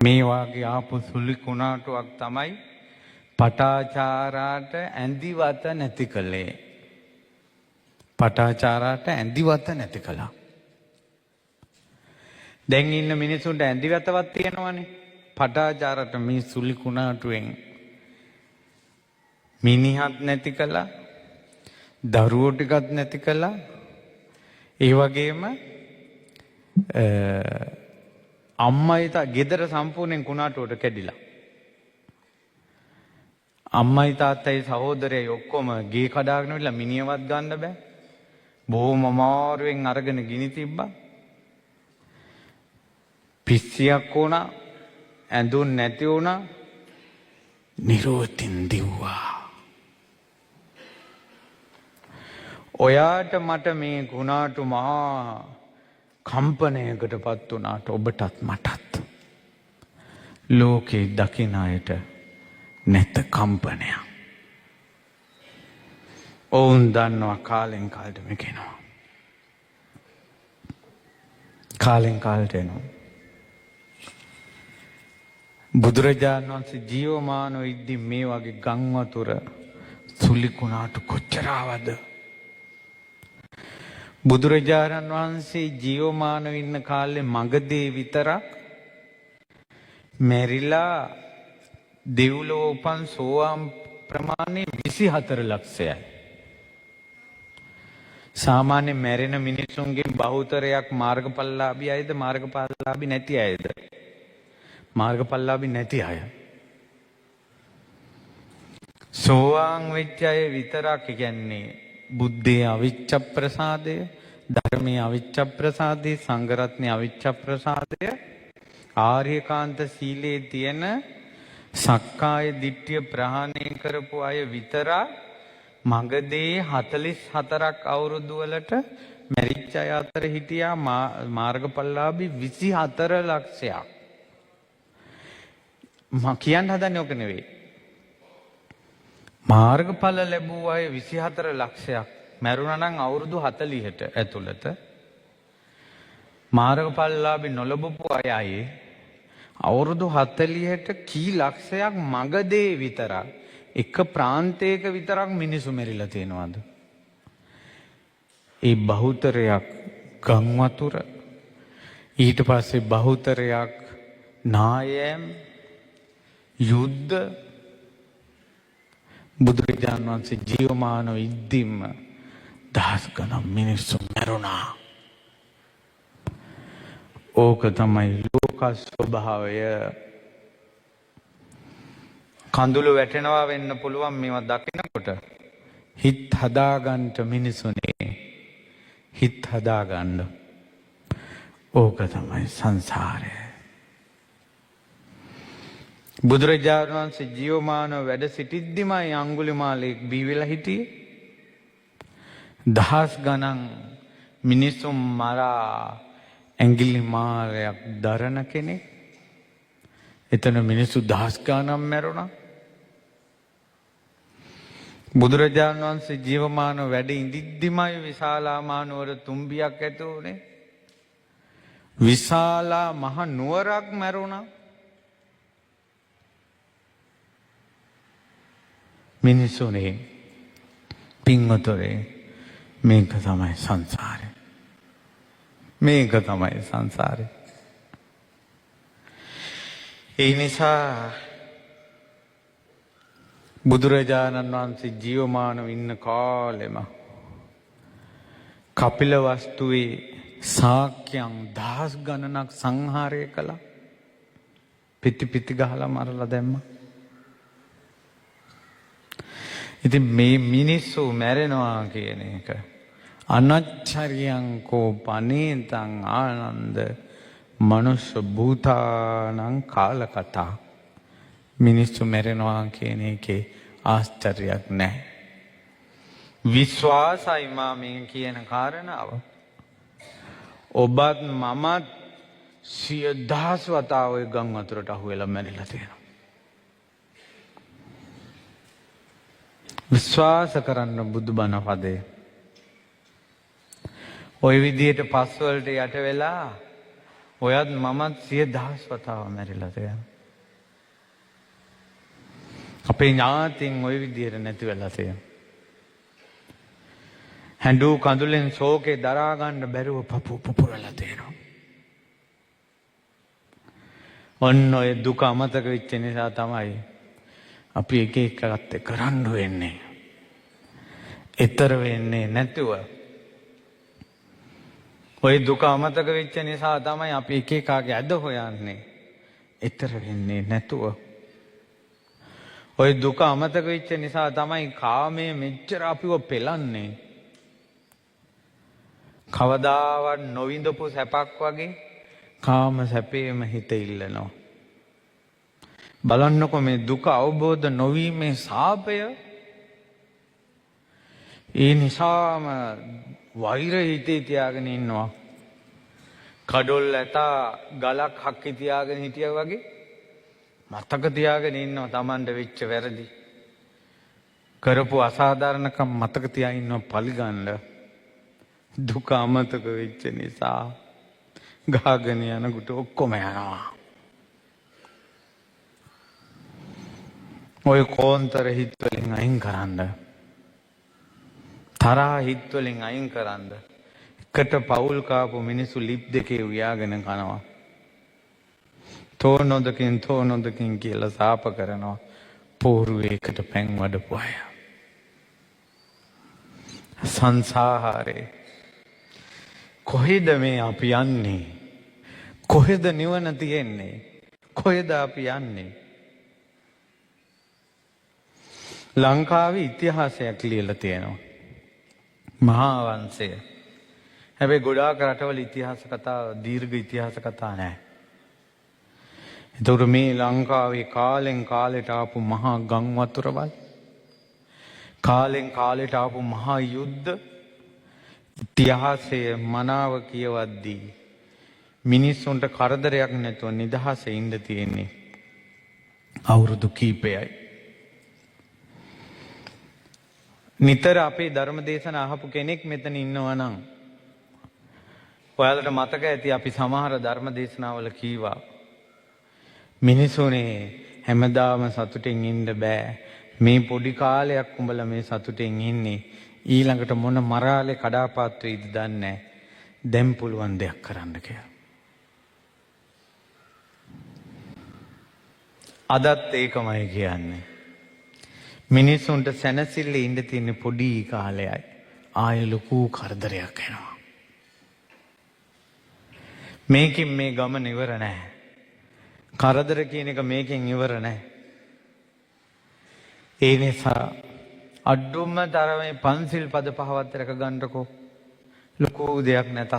මේ වාගේ ආපු සුළි කුණාටුවක් තමයි පටාචාරාට ඇඳිවත නැති කළේ. පටාචාරාට ඇඳිවත නැති කළා. දැන් ඉන්න මිනිසුන්ට ඇඳිවතවත් තියෙනවනේ. පටාචාරාට මේ සුළි කුණාටුවෙන් මිනිහත් නැති කළා. දරුවෝ ටිකත් නැති කළා. ඒ වගේම අම්මයි ගෙදර සම්පූර්ණයෙන් කුණාටුවට කැඩිලා. අම්මයි තාත්තයි සහෝදරයයි ඔක්කොම ගේ කඩාගෙන ඉවිල්ලා මිනිහවත් ගන්න බෑ. බොහොම අමාරුවෙන් අරගෙන ගිනි තිබ්බා. පිස්සියක් වුණා, ඇඳුම් නැති වුණා, නිරෝධින් දිව්වා. ඔයාට මට මේ කුණාටු මහා කම්පනයකට පත් වුණාට ඔබටත් මටත් ලෝකේ දකින අයට නැත කම්පනයක්. ඔවුන් දන්නවා කාලෙන් කාලට මෙකෙනවා. කාලෙන් කාලට එනවා. බුදුරජාණන් වහන්සේ ජීවමානව ඉද්දි මේ වගේ ගම් වතුර සුළි කුණාටු කොච්චර ආවද? බුදුරජාණන් වහන්සේ ජීවමානව ඉන්න කාලේ මගදී විතරක් මැරිලා දෙව්ලොව උපන් සෝවාන් ප්‍රමාණය 24 ලක්ෂයයි. සාමාන්‍ය මැරෙන මිනිසුන්ගෙන් බහුතරයක් මාර්ගඵලලාභී අයද මාර්ගඵලලාභී නැති අයද? මාර්ගඵලලාභී නැති අය. සෝවාන් වෙච්ච අය විතරක් කියන්නේ බුද්ධයේ අවිච්ඡ ප්‍රසාදය, ධර්මයේ අවිච්ඡ ප්‍රසාදය, සංඝරත්නයේ අවිච්ඡ ප්‍රසාදය, ආර්යකාන්ත සීලයේ තියෙන සක්කාය දිට්ඨිය ප්‍රහාණය කරපු අය විතරක් මගදී 44ක් අවුරුදු වලට මැරිච්ච අය අතර හිටියා මාර්ගඵලලාභී 24 ලක්ෂයක්. මම කියන්න හදන්නේ ඔක නෙවෙයි. මාර්ගඵල ලැබුව අය 24 ලක්ෂයක් මැරුණා නම් අවුරුදු 40ට ඇතුළත. මාර්ගඵලලාභී නොලබපු අය අවුරුදු 40ට කී ලක්ෂයක් මගදී විතරක් එක ප්‍රාන්තයක විතරක් මිනිසු මෙරිලා තියෙනවද? ඒ බහුතරයක් ගම් වතුර, ඊට පස්සේ බහුතරයක් නායම් යුද්ධ. බුදුරජාණන් වහන්සේ ජීවමානව ඉද්දිම දහස් ගණන් මිනිස්සු මැරුණා. ඕක තමයි ලෝක ස්වභාවය. කඳුළු වැටෙනවා වෙන්න පුළුවන් මේවා දකිනකොට. හිත හදාගන්න මිනිසුනේ. හිත හදාගන්න. ඕක තමයි සංසාරය. බුදුරජාණන් වහන්සේ ජීවමානව වැඩ සිටිද්දිමයි අඟුලිමාලෙක් බිහි වෙලා හිටියේ. දහස් ගණන් මිනිසුන් මරා ඇඟිලි මාරයක් දරන කෙනෙක්. එතන මිනිස්සු දහස් ගණන් මැරුණා. බුදුරජාණන් වහන්සේ ජීවමානව වැඩ ඉඳිද්දිමයි විශාලා මහනුවර තුම්බියක් ඇති වුණේ. විශාලා මහ නුවරක් මැරුණා. මිනිසුනේ පින්වතුනේ මේක තමයි සංසාරය. මේක තමයි සංසාරය. ඒ නිසා බුදුරජාණන් වහන්සේ ජීවමානව ඉන්න කාලෙම කපිලවස්තුවේ ශාක්‍යයන් දහස් ගණනක් සංහාරය කළා. පිටි පිටි ගහලා මරලා දැම්මා. ඉතින් මේ මිනිස්සු මැරෙනවා කියන එක අනච්චරියං කෝ පනේතං ආනන්ද මනුෂ්‍ය භූතානං කාල කතා. මිනිස්සු මැරෙනවා කියන එකේ ආශ්චර්යයක් නැහැ. විශ්වාසයි මා මේ කියන කාරණාව. ඔබත් මමත් 100,000 වතාව ඔය ගම් වතුරට අහු වෙලා මැරිලා තියෙනවා. විශ්වාස කරන්න බුදුබණ පදේ. ඔය විදියට පස්වලට යට වෙලා ඔයත් මමත් 100,000 වතාව මැරිලා තියෙනවා. අපේ ඥාතීන් ওই විදියට නැති වෙලා තියෙනවා. හැඬු කඳුලෙන් ශෝකේ දරා ගන්න බැරුව පුපුරලා තියෙනවා. ඔන්න ඔය දුක අමතක වෙච්ච නිසා තමයි අපි එක එකකට කරන්න වෙන්නේ. ඊතර වෙන්නේ නැතුව. ඔය දුක අමතක වෙච්ච නිසා තමයි අපි එක එකාගේ ඇද හොයන්නේ. ඊතර වෙන්නේ නැතුව. ඔය දුක අමතක වෙච්ච නිසා තමයි කාමයේ මෙච්චර අපිව පෙලන්නේ. කවදාවත් නොවිඳපු සැපක් වගේ කාම සැපේම හිත ඉල්ලනවා. බලන්නකො මේ දුක අවබෝධ නොවීමේ සාපය. ඒ නිසාම වෛර හිතේ තියාගෙන ඉන්නවා. කඩොල් ඇතා ගලක් හක්කි තියාගෙන හිටියා වගේ මතක තියාගෙන ඉන්නවා Tamanට වෙච්ච වැරදි. කරපු අසාධාරණකම් මතක තියා ඉන්නවා පරිගන්න. දුක අමතක වෙච්ච නිසා ගාගෙන යනකොට ඔක්කොම යනවා. ඔය කෝන්තර හිත් වලින් අයින් කරන්න. තරහා හිත් වලින් අයින් කරන්න. එකට පවුල් කාපු මිනිස්සු ලිප් දෙකේ උයාගෙන කනවා. තෝ නොදකින් කියලා සාප කරනවා. පෝරුවේකට පැන් වඩපු අය. සංසාරේ කොහෙද මේ අපි යන්නේ? කොහෙද නිවන තියෙන්නේ? කොහෙද අපි යන්නේ? ලංකාවේ ඉතිහාසයක් ලියලා තියෙනවා. මහා වංශය. හැබැයි ගොඩාක් රටවල ඉතිහාස කතා දීර්ඝ ඉතිහාස කතා නැහැ. ඒතකොට මේ ලංකාවේ කාලෙන් කාලෙට ආපු මහා ගම් වතුරවල්, කාලෙන් කාලෙට ආපු මහා යුද්ධ ඉතිහාසය මනාව කියවද්දී මිනිස්සුන්ට කරදරයක් නැතුව නිදහසේ ඉන්න තියෙන්නේ අවුරුදු කීපයයි. නිතර අපේ ධර්ම දේශන අහපු කෙනෙක් මෙතන ඉන්නවා නම් ඔයාලට මතක ඇති අපි සමහර ධර්ම දේශනාවල කීවා මිනිසුනේ හැමදාම සතුටින් ඉන්න බෑ. මේ පොඩි කාලයක් උඹලා මේ සතුටින් ඉන්නේ. ඊළඟට මොන මරාලේ කඩාපාත් වෙයිද දන්නේ නැහැ. දැන් පුළුවන් දෙයක් කරන්න කියලා. අදත් ඒකමයි කියන්නේ. මිනිස්සුන්ට සැනසෙල්ල ඉන්න තියෙන පොඩි කාලයයි. ආය ලොකු කරදරයක් එනවා. මේකෙන් මේ ගමන ඉවර නැහැ. කරදර කියන එක මේකෙන් ඉවර නැහැ. ඒ නිසා අඩුම තරමේ පන්සිල් පද පහවත් රැක ගන්නකො. ලොකු දෙයක් නැතත්